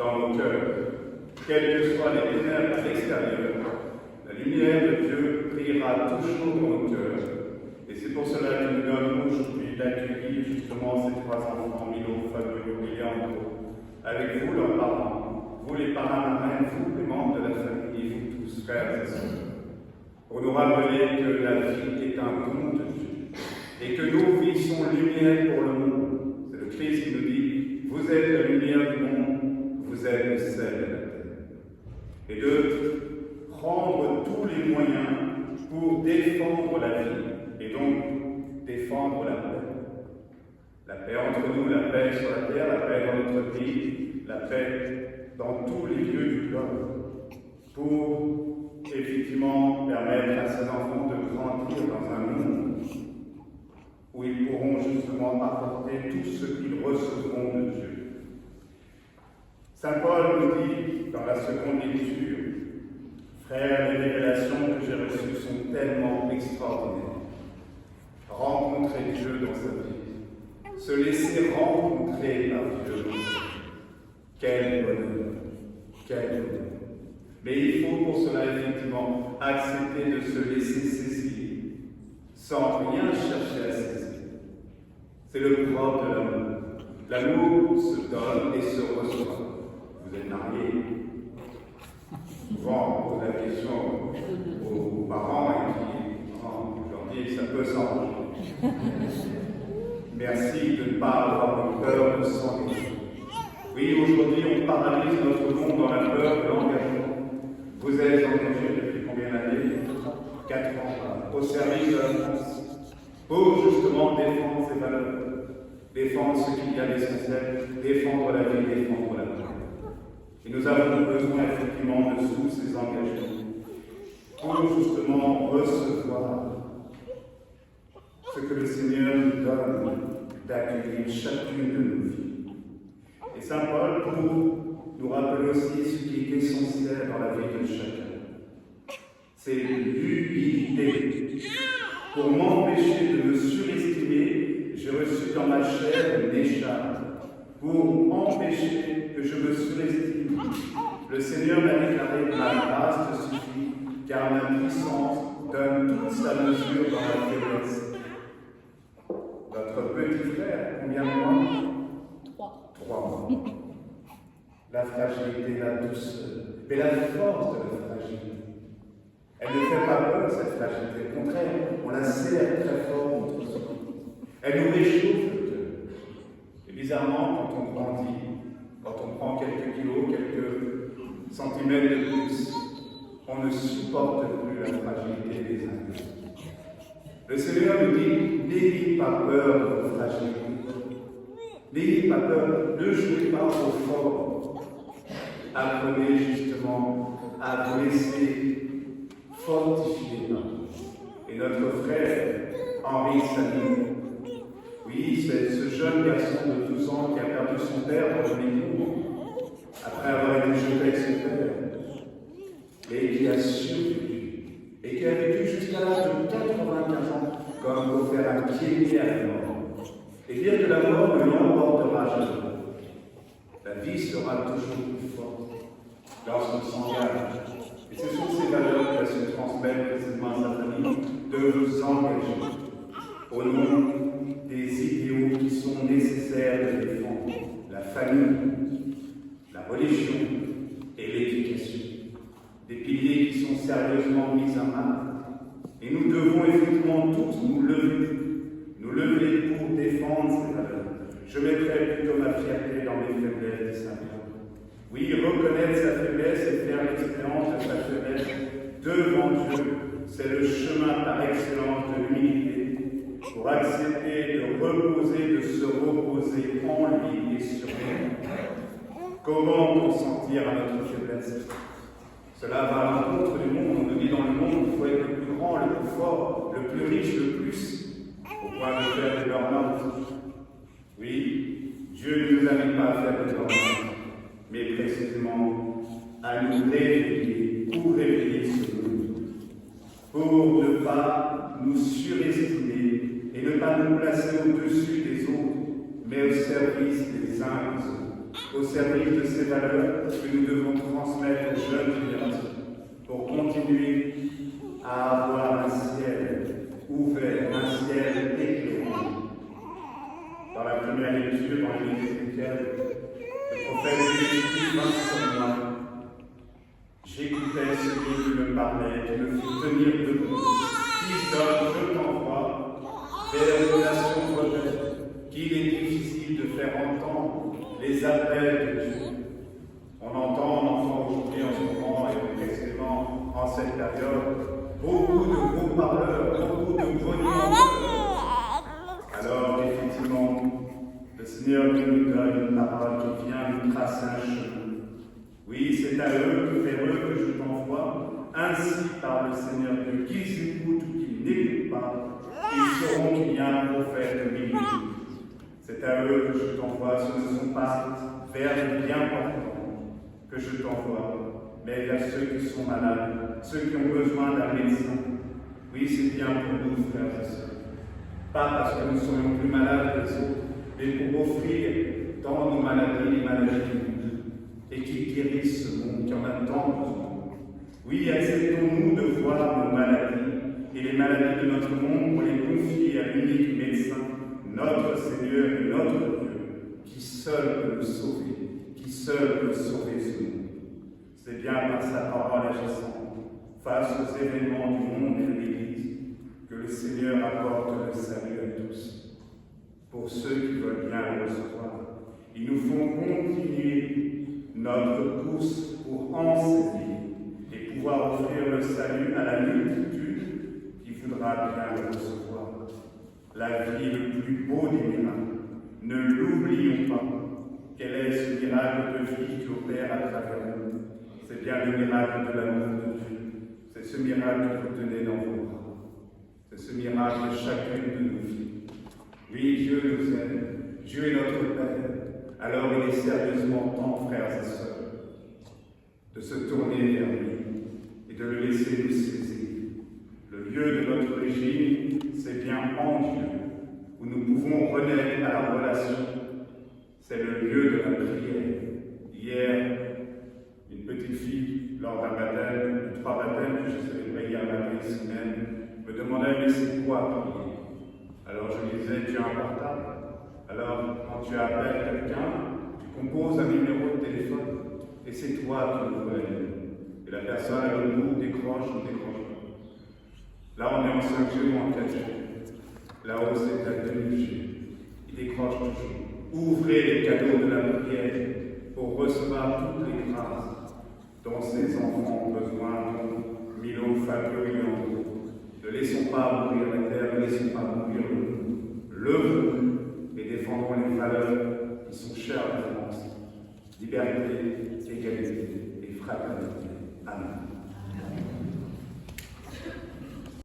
dans nos cœurs. Quelles que soient les ténèbres à l'extérieur, la lumière de Dieu brillera toujours dans nos cœurs. Et c'est pour cela que nous donnons aujourd'hui d'accueillir justement ces trois enfants, Milo, Fabio et Leandro, avec vous leurs parents, vous les parents marraines, vous les membres de la famille, vous tous, frères et sœurs, pour nous rappeler que la vie est un don de Dieu et que nos vies sont lumière pour le monde. C'est le Christ qui nous dit, vous êtes la lumière du monde, vous êtes le sel de la terre. Et de prendre tous les moyens pour défendre la vie et donc défendre la paix. La paix entre nous, la paix sur la terre, la paix dans notre pays, la paix dans tous les lieux du globe, pour effectivement permettre à ces enfants de grandir dans un monde où ils pourront justement apporter tout ce qu'ils recevront de Dieu. Saint Paul nous dit dans la seconde lecture, frères, les révélations que j'ai reçues sont tellement extraordinaires. Rencontrer Dieu dans sa vie, se laisser rencontrer par Dieu dans sa vie. Quel bonheur, quel bonheur. Mais il faut pour cela effectivement accepter de se laisser saisir, sans rien chercher à saisir. C'est le propre de l'amour. L'amour se donne et se reçoit. Vous êtes mariés. Souvent, on pose la question aux parents et puis je leur dis ça peut s'arranger. Merci de ne pas avoir peur de s'engager. Oui, aujourd'hui, on paralyse notre monde dans la peur de l'engagement. Vous êtes engagé depuis combien d'années? 4 ans, au service de la France, pour justement défendre ces valeurs, défendre ce qu'il y a d'essentiel, défendre la vie, défendre la paix. Et nous avons besoin effectivement de tous ces engagements pour justement recevoir ce que le Seigneur nous donne d'accueillir chacune de nos vies. Et Saint Paul, pour nous rappeler aussi ce qui est essentiel dans la vie de chacun, c'est l'humilité. Pour m'empêcher de me surestimer, j'ai reçu dans ma chair une écharpe. Pour m'empêcher que je me surestime, le Seigneur m'a déclaré que ma grâce te suffit, car ma puissance donne toute sa mesure dans la faiblesse. Notre petit frère, combien de mois? 3 mois. La fragilité, la douceur, mais la force de la fragilité. Elle ne fait pas peur, cette fragilité. Au contraire, on la serre très fort contre soi. Elle nous réchauffe le cœur. Et bizarrement, quand on grandit, quand on prend quelques kilos, quelques centimètres de plus, on ne supporte plus la fragilité des uns. Le Seigneur nous dit, n'ayez pas peur de votre fragilité. N'ayez pas peur, ne jouez pas au fort. Apprenez justement à vous laisser fortifier. Et notre frère, Henri Samy, oui, c'est ce jeune garçon de 12 ans qui a perdu son père dans le Mécourt, après avoir été jeté avec son père, et qui a survécu, et qui a vécu jusqu'à l'âge de 95 ans, comme pour faire un pied à la mort, et dire que la mort ne l'emportera jamais. La vie sera toujours plus forte lorsqu'on s'engage. Et ce sont ces valeurs qu'elle se transmettent précisément à sa famille, de vous engager au nom des idéaux qui sont nécessaires de défendre la famille, la religion et l'éducation. Des piliers qui sont sérieusement mis à mal. Et nous devons effectivement tous nous lever pour défendre ces valeurs. Je mettrai plutôt ma fierté dans mes faiblesses, dit Saint Paul. Oui, reconnaître sa faiblesse et faire l'expérience de sa faiblesse devant Dieu, c'est le chemin par excellence de l'humilité, pour accepter de reposer, de se reposer en lui et sur lui. Comment consentir à notre faiblesse? Cela va à l'encontre du monde. On nous dit dans le monde qu'il faut être le plus grand, le plus fort, le plus riche, le plus, au point de faire des burn-out. Oui, Dieu ne nous invite pas à faire des burn-out, mais précisément à nous réveiller, pour réveiller ce monde, pour ne pas nous surestimer et ne pas nous placer au-dessus des autres, mais au service des uns des autres. au service de ces valeurs que nous devons transmettre aux jeunes générations pour continuer à avoir un ciel ouvert, un ciel éclairé. Dans la première lecture, dans l'Église chrétienne, le prophète Jésus vint sur moi. J'écoutais celui qui me parlait, qui me fit tenir debout. Fils d'homme, je t'envoie vers une nation rejetée, qu'il est difficile de faire entendre les appels de Dieu. On entend en enfant aujourd'hui en ce moment et précisément en cette période beaucoup de gros parleurs, beaucoup de grognements. Alors effectivement, le Seigneur nous donne une parole qui vient nous tracer un chemin. Oui, c'est à eux, vers eux que je t'envoie, ainsi par le Seigneur Dieu, qu'ils écoutent ou qu'ils n'écoutent pas, ils sauront qu'il y a un prophète au milieu. C'est à eux que je t'envoie, ce ne sont pas vers les bien portants que je t'envoie, mais vers ceux qui sont malades, ceux qui ont besoin d'un médecin. Oui, c'est bien pour nous, frères et sœurs. Pas parce que nous serions plus malades que les autres, mais pour offrir dans nos maladies les maladies du monde et qui guérissent ce monde qui en a tant besoin. Oui, acceptons-nous de voir nos maladies et les maladies de notre monde pour les confier à l'unique médecin, notre Seigneur et notre Dieu, qui seul peut nous sauver, qui seul peut sauver ce monde. C'est bien par sa parole agissante, face aux événements du monde et de l'Église, que le Seigneur apporte le salut à tous. Pour ceux qui veulent bien le recevoir, ils nous font continuer notre course pour enseigner et pouvoir offrir le salut à la multitude qui voudra bien le recevoir. La vie est le plus beau des miracles. Ne l'oublions pas. Quel est ce miracle de vie qui opère à travers nous? C'est bien le miracle de l'amour de Dieu. C'est ce miracle que vous tenez dans vos bras. C'est ce miracle de chacune de nos vies. Oui, Dieu nous aime. Dieu est notre Père. Alors il est sérieusement temps, frères et sœurs, de se tourner vers lui et de le laisser nous saisir. Le lieu de notre régime, c'est bien en Dieu, où nous pouvons renaître à la relation. C'est le lieu de la prière. Hier, une petite fille, lors d'un baptême, de 3 baptêmes que j'ai célébrés hier matin ici même, me demandait mais c'est quoi prier? Alors je lui disais, tu as un portable. Alors, quand tu appelles quelqu'un, tu composes un numéro de téléphone, et c'est toi qui ouvres la ligne. Et la personne, à l'autre bout, décroche ou décroche pas. Là, on est en 5G ou en 4G. Là-haut, c'est la 2G. Il décroche toujours. Ouvrez les cadeaux de la prière pour recevoir toutes les grâces dont ces enfants ont besoin, dont Milo, Fabio et Leandro. Ne laissons pas mourir la terre, ne laissons pas mourir le monde. Levons-nous et défendons les valeurs qui sont chères à la France. Liberté, égalité et fraternité. Amen.